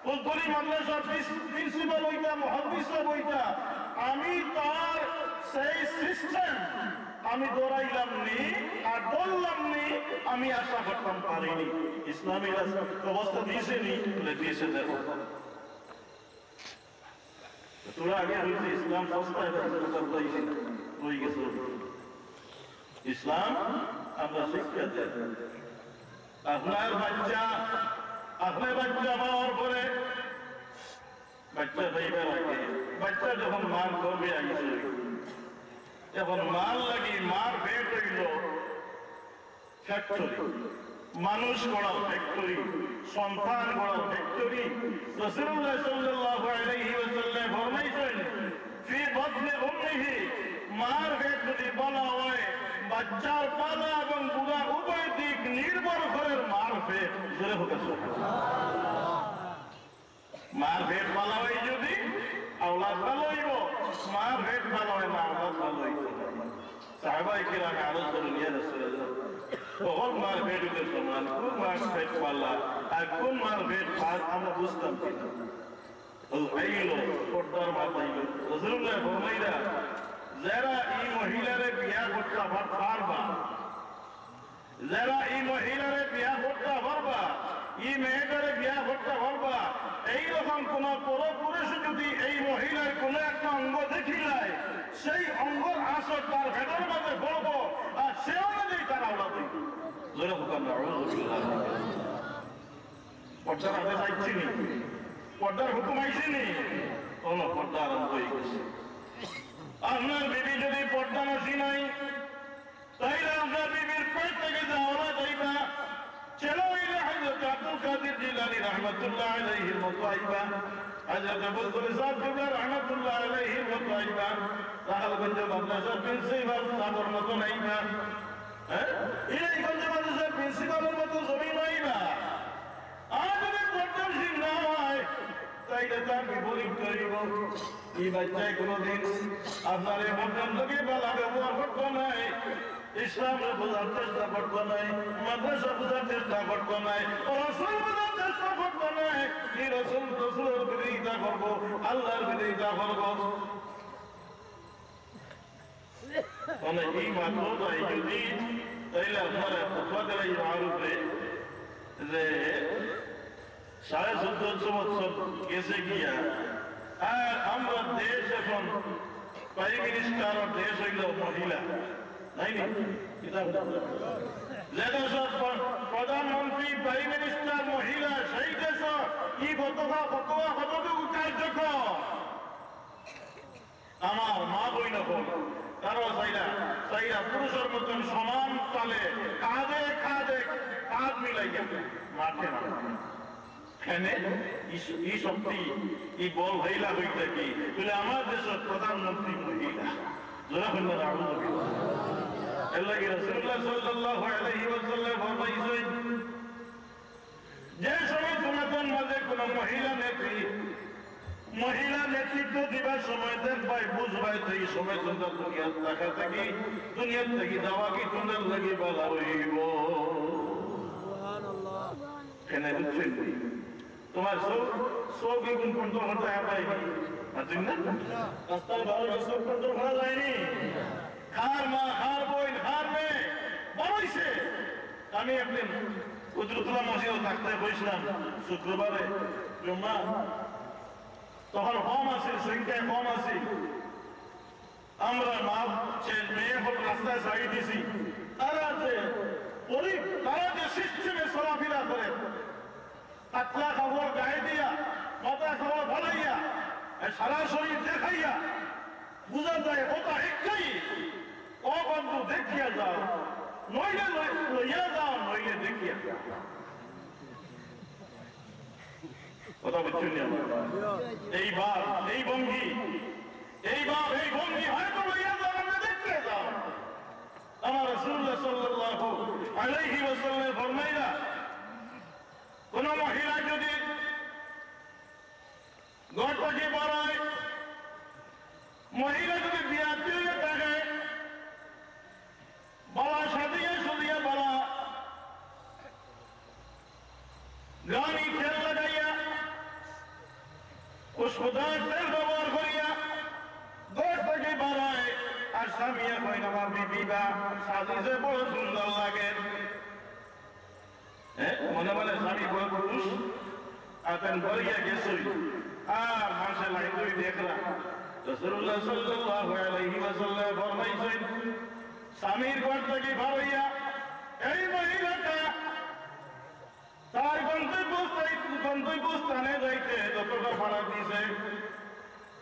ফুলতলি মাদ্রাসার প্রিন্সিপাল হইতা, মুহাদ্দিস হইতা, আমি তার সেই সিস্টেম আমি দৌড়াইলাম নি আর বললাম নি, আমি আশা করতাম পারিনি। ইসলামী অবস্থা দিয়েছে নি, দিয়েছে। দেখো তোরা আগে হয়েছে ইসলাম সস্তায় হয়ে গেছে। ইসলাম আমরা শিক্ষা দেয়। আপনার বাচ্চা পাওয়ার পরে বাচ্চা পাইবার আগে বাচ্চা যখন মার করবে আইছে, এখন মাল লাগি মার পেট হইল ফ্যাক্টরি, মানুষ গড়ার ফ্যাক্টরি, সন্তান গড়ার ফ্যাক্টরি। রাসূলুল্লাহ সাল্লাল্লাহু আলাইহি ওয়াসাল্লাম ফরমাইছেন, ফি বাতনি উম্মিহি, মার পেট যদি বলা হয় বাচ্চার পালা এবং বুড়া উভয় দিক নির্ভর করে মার পেট। জোরে হোক সুবহানাল্লাহ। মার পেট পালা হয় যদি আওলাদ ভালো হইব, মার পেট ভালো হয় না আওলাদ ভালো হইব। সাহাবায়ে কিরাম আরজ করেন, ইয়া রাসূলুল্লাহ, কোন মার পেট হইতে সমান, কোন মার পেট পালা আর কোন মার পেট ভাত আমরা বুঝতাম কিনা। আইল পর্দার মাথায় রাসূলুল্লাহ ফরমাইরা, যারা এই মহিলারে বিয়া করতে পারবা, যারা এই মহিলারে বিয়া করতে পারবা, এই মেয়েটারে বিয়া করতে পারবা, এইরকম কোন পরপুরুষ যদি এই মহিলার কোন একটা অঙ্গ দেখিলায়, সেই অঙ্গর আসর তার ভেতর মাঝে পড়বো আর সে অনুযায়ী তার আওলাদ হইব। জোরে হুকুম আউযুবিল্লাহ। পর্দার আদেশ আইছে নি, পর্দার হুকুম আইছে নি, কোন পর্দা আরম্ভ হয়ে গেছে। আপনার বিবি যদি পর্দা নসি নাই, তাইলে আপনার বিবির পেট থেকে যে আওলাদ হইবা, ছেলে হইলে হযরত আব্দুল কাদের জিলানী রাহমাতুল্লাহ আলাইহির মতো হইবা, হযরত আবুল ফরিদ কিবলা রাহমাতুল্লাহ আলাইহির মতো হইবা, রাহালগঞ্জ মাদ্রাসার প্রিন্সিপাল সাহেবের মতো হইবা, হ্যাঁ, ইলাইগঞ্জ মাদ্রাসার প্রিন্সিপালের মতো জমিন হইবা। আর যদি পর্দাশীল না হয়, তাইলে তার বিপরীত করিব। এই বাচ্চায় কোনদিন আপনার এই ভদ্রলোকে বেলা ব্যবহার করতো নাই, ইসলামে বোঝার চেষ্টা করতো নাই, মাদ্রাসা বোঝার চেষ্টা করতো নাই, রাসূল বোঝার চেষ্টা করতো নাই। এই রাসূলের বিরোধিতা করবো, আল্লাহর বিরোধিতা করবো। মানে এই মাত্রটাই যদি তাইলে আপনারা ফতোয়া এই মারুফে যে 1450 বছর গেছে গিয়া, আর আমরা দেশ এখন প্রাইম মিনিস্টার দেশ হইল মহিলা, নাই যে দেশ প্রধানমন্ত্রী প্রাইম মিনিস্টার মহিলা, সেই দেশ কি ফতোয়া কতটুকু কার্যকর। আমার মা বই নকল কারো চাইরা পুরুষের মতন সমান তালে কাঁধে কাঁধ মিলাইয়া মাঠে এই শক্তি এই বল হইলা হইতে কি বলে আমার দেশের প্রধানমন্ত্রী মহিলা। জোরা হইল আউযুবিল্লাহ। এর লাগি রাসূলুল্লাহ সাল্লাল্লাহু আলাইহি ওয়াসাল্লাম ফরমাইছেন, যে সময় তোমাদের মাঝে কোন মহিলা নেতৃত্ব দিবার সময় দেখবাই বুঝবাই, তো এই সময় তোমরা দুনিয়ার টাকা থাকি, দুনিয়ার থেকে দেওয়া কি তোমাদের লাগি বলা হইব। কেন বুঝছেন? তোমার সব গুণ কন্ট্রোল করতে পারেনি, রাস্তায় ভালো সব কন্ট্রোল করা যায়নি। খার মা, খার বোন, খার মেয়ে বড়ইছে। আমি একদিন কুদরতুল্লাহ মসজিদে থাকতে বসলাম শুক্রবারে জুম্মা, তখন কম আছে, সংখ্যায় কম আছে। আমরা মা মেয়ে হল রাস্তায় ছাড়িয়ে দিছি, তারা যে সিস্টেমে চলাফেরা করে, পাতলা কাপড় গায়ে দিয়া, মাথা কাপড় ফলাইয়া, সারা শরীর দেখাইয়া, বুঝা যায় কথা একটাই, ও বন্ধু দেখিয়া যাও, নইলে লইয়া যাও, নইলে দেখিয়া যাও। কথা বুঝছেন? এইবার এই ভঙ্গি হয়তো লইয়া যাও, আমরা দেখিয়া যাও। আমার রাসূলুল্লাহ সাল্লাল্লাহু আলাইহি ওয়াসাল্লাম ফরমাইলা, কোন মহিলা যদি গর্ভবতী পড়ায়, মহিলা যদি বিয়াতি হয়ে থাকে, বলা সাজিয়ে বলা গানি খেল লাগাইয়া খুশবুদার তেল ব্যবহার করিয়া ঘর থেকে বাড়ায় আর স্বামী কই আমার বিবিবা সাজিছে বড় সুন্দর লাগে মনে মনে স্বামী বড় পুরুষ আর তেন বলিয়া গেছই আর মানুষের লাইন করে দেখলাম রাসূলুল্লাহ সাল্লাল্লাহু আলাইহি ওয়াসাল্লাম ফরমাইছেন স্বামীর ঘর থেকে বাড়াইয়া এই মহিলাটা তার গন্তব্যস্থানে যাইতে যতটা ভাড়া দিছে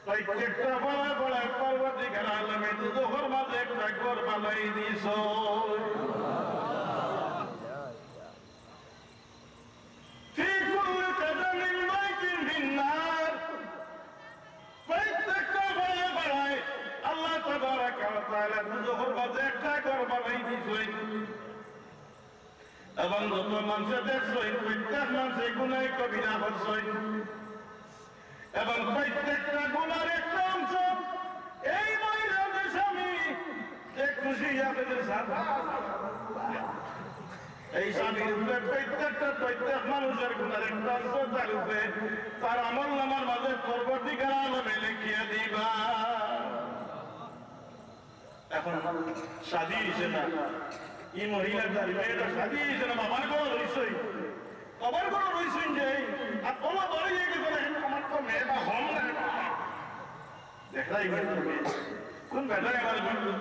প্রত্যেকটা ভাড়ায় পরবর্তীকালে আলমে দুজোহর মাঝে একটা ঘর বানাই দিছ প্রত্যেকটা ভাড়ায় আল্লাহ তাবারাকা ওয়া তাআলা দুজোহর মাঝে একটা ঘর বানাই দিছেন এবং যত মানুষে দেখছেন প্রত্যেক মানুষে গুনাহ কবিরা করছেন এবং প্রত্যেকটা গুনার একটা অংশ এই মহিলাদের স্বামী যে খুশি আপনাদের সাথে এই স্বামীর উপরে প্রত্যেক মানুষের গুনার একটা অংশ তার উপরে তার আমল নামার মাঝে পরবর্তীকালে আলমে লিখিয়ে দিবা এখন সাজিয়েছে না এই মহিলাটার মেয়েটা সাজিয়েছে না বাবার কোনো রইসই বাবার কোনো রইসই যে আর তোমার বাড়িয়ে গেছে আমার তো মেয়েটা হম না দেখাই কোন বেটায়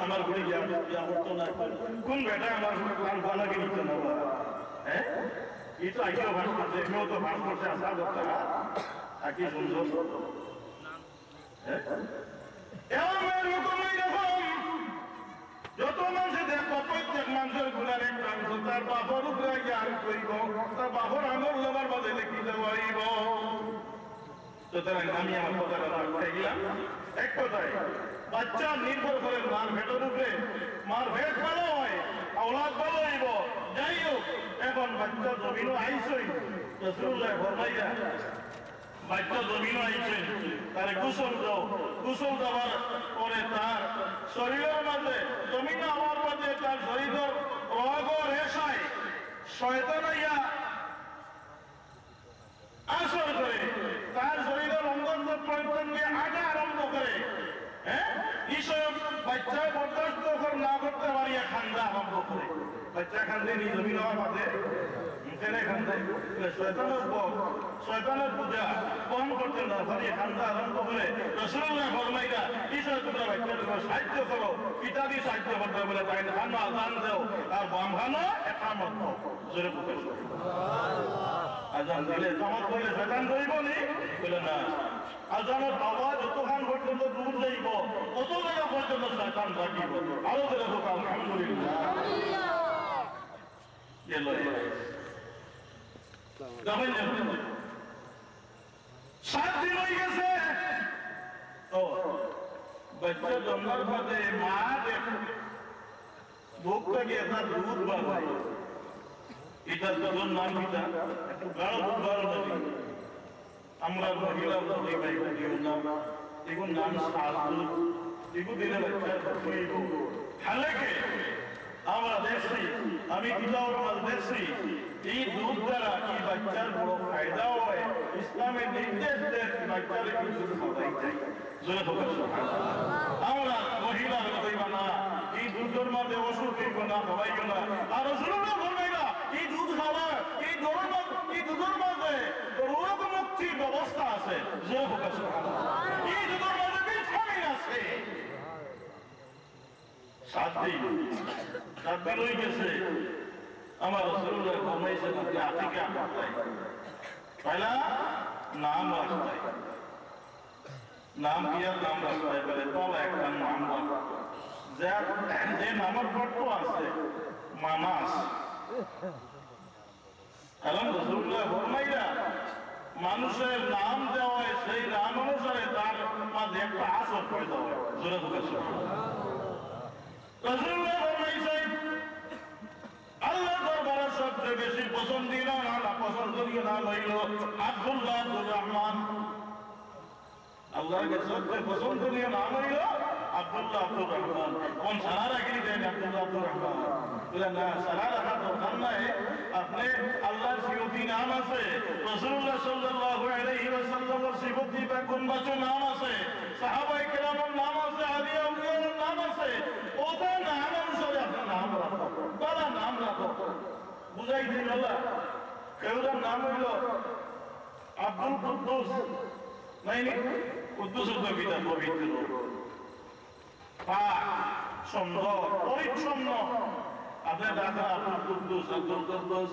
আমার ঘুরে গিয়া করতো না কোন বেটায় আমার বানাকে নিত না হ্যাঁ এই তো আইকেও ভাস করছে এখানেও তো ভাস করছে আশা করতে না আর কি সুন্দর যত মানুষে দেখবো প্রত্যেক মানুষের গুণার একটা অংশ তার বাপর উপরে জ্ঞান করিব তার বাপর আমল নামার মাঝে লিখিতে পারিব সুতরাং আমি আমার কথাটা রাখতে গেলাম এক কথায় বাচ্চা নির্ভর করে মার ভেটের উপরে মার ভেট ভালো হয় আওলাদ ভালো হইব যাই হোক এখন বাচ্চা জমিনও আইসই রাসূলুল্লাহ ফরমাইয়া বাচ্চা জমিনও আইছেন তারে গোসল দাও গোসল দেওয়ার পরে তার শরীরের মাঝে জমিন হওয়ার মাঝে তার শরীরের রোগ রেশায় শয়তান আইয়া আসর করে তার শরীরের অঙ্গ প্রত্যঙ্গে আটা আরম্ভ করে এইসব বাচ্চা বরদাস্ত না করতে পারিয়া খান্দা আরম্ভ করে বাচ্চা খান্দে নি জমিন হওয়ার মাঝে শয়তানের পূজা কম করতে না পারি খান্দা আরম্ভ করে রাসূলুল্লাহ ফরমাইয়া ঈশ্বর তোমরা বাচ্চাদের সাহায্য করো পিতা দিয়ে সাহায্য করতে বলে তাই খানো আজান দেও আর বাম খানো একামত দাও জোরে প্রকাশ আজান দিলে জামাত করলে শয়তান ধরিব নি বলে না আজানের আওয়াজ যতক্ষণ পর্যন্ত দূর যাইব তত জায়গা পর্যন্ত শয়তান থাকিব আরো করে হোক আলহামদুলিল্লাহ সাত দিন হয়ে গেছে বাচ্চা জন্মার পরে মা বুক থেকে একটা দুধ বাড়ায় এটার দুধের নাম কিটা একটু গাঢ় দুধ বাড়ানো আমরা মহিলা নাম এগুলো নাম সাত দুধ এগুলো দিলে বাচ্চা হালেকে আমরা দেখছি আমি কিতাব দেখছি এই দুধ দ্বারা এই বাচ্চার বড় ফায়দা হয় ইসলামের নির্দেশ দেয় বাচ্চার এই দুধ খাওয়াই যায় আমরা মহিলা হইবা না এই দুধের মাঝে ওষুধ হইব না খাওয়াইব না আর রাসূলুল্লাহ ফরমাইলা এই দুধ খাওয়া এই দুধের মাঝে রোগ মুক্তির ব্যবস্থা আছে এই দুধের মাঝে ভিটামিন আছে সাত দিন হয়ে গেছে আমার রাসূলুল্লাহ ফরমাইছেন আপনি আতিকা করতেই পয়লা নাম রাখতে নাম দিয়া নাম রাখতে বলে তলা একটা নাম যে নামের ফটো আছে মামাস কারণ রাসূলুল্লাহ ফরমাইলা মানুষের নাম দেওয়া হয় সেই নাম অনুসারে তার মাঝে একটা আসর করে দেওয়া হয় জোরে বলে রাসূলুল্লাহ ফরমাইছেন আল্লাহ দরবারে সবচেয়ে বেশি পছন্দিত পছন্দনীয় নাম হইল আব্দুল্লাহ আব্দুর রহমান আল্লাহর কাছে সবচেয়ে পছন্দনীয় নাম হইল আব্দুল্লাহ আব্দুর রহমান কোন সারা রাখি দেন আব্দুল্লাহ আব্দুর রহমান বলে না সারা রাখা দরকার নাই আপনি আল্লাহর সিওতি কি নাম আছে, রাসূলুল্লাহ সাল্লাল্লাহু আলাইহি ওয়াসাল্লামের সিফতি বা গুণবাচক নাম আছে, সাহাবায়ে কেরামের নাম আছে, আলিয়া আউলিয়ার নাম আছে, ওটা নাম অনুসারে আপনার নাম রাখো, তারা নাম রাখো। বুঝাই দিন আল্লাহ। কেউটার নাম হইল আব্দুল কুদ্দুস, নাই কুদ্দুস কবিতা পবিত্র, পাক, সুন্দর, পরিচ্ছন্ন। আপনার দাদা আব্দুল কুদ্দুস, আব্দুল কুদ্দুস